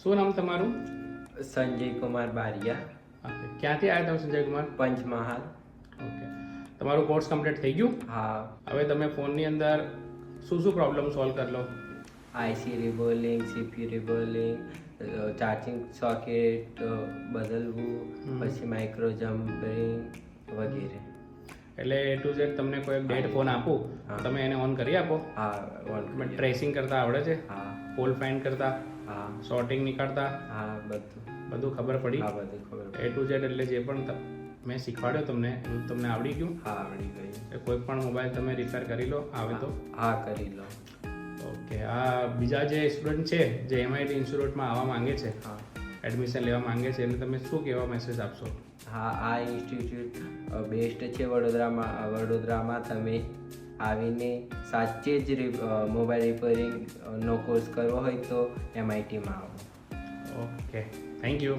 શું નામ તમારું? સંજય કુમાર બારિયા, ઓકે, ક્યાંથી આવ્યા તમે સંજય કુમાર? પંચમહાલ. ઓકે, તમારું કોર્સ કમ્પ્લીટ થઈ ગયું? હા. હવે તમે ફોનની અંદર શું શું પ્રોબ્લેમ સોલ્વ કરી લો? આઈસી રિબોલિંગ, સીપી રિબોલિંગ, ચાર્જિંગ સોકેટ બદલવું, પછી માઇક્રો જમ્પરિંગ વગેરે. એટલે A to Z તમને કોઈ ડેડ ફોન આપું તમે એને ઓન કરી આપો? હા. તમે ટ્રેસિંગ કરતા આવડે છે? હા. ફોલ્ટ ફાઇન્ડ કરતા, હા. શોર્ટિંગ નીકળતા, હા, બધું ખબર પડી? હા, બધું ખબર A to Z એટલે જે પણ મેં શીખવાડ્યો તમને એવું તમને આવડી ગયું? હા, આવડી ગઈ. એ કોઈ પણ મોબાઈલ તમે રિપેર કરી લો આવે તો? હા, કરી લો. ઓકે, આ બીજા જે સ્ટુડન્ટ છે જે MIT ઇન્સ્ટિટ્યૂટમાં આવવા માંગે છે, હા. એડમિશન લેવા માંગે છે, એને તમે શું કહેવા મેસેજ આપશો? હા, આ ઇન્સ્ટિટ્યૂટ બેસ્ટ છે વડોદરામાં. તમે આવીને સાચે જ મોબાઈલ રિપેરિંગનો કોર્સ કરવો હોય તો MITમાં આવો. Okay, thank you.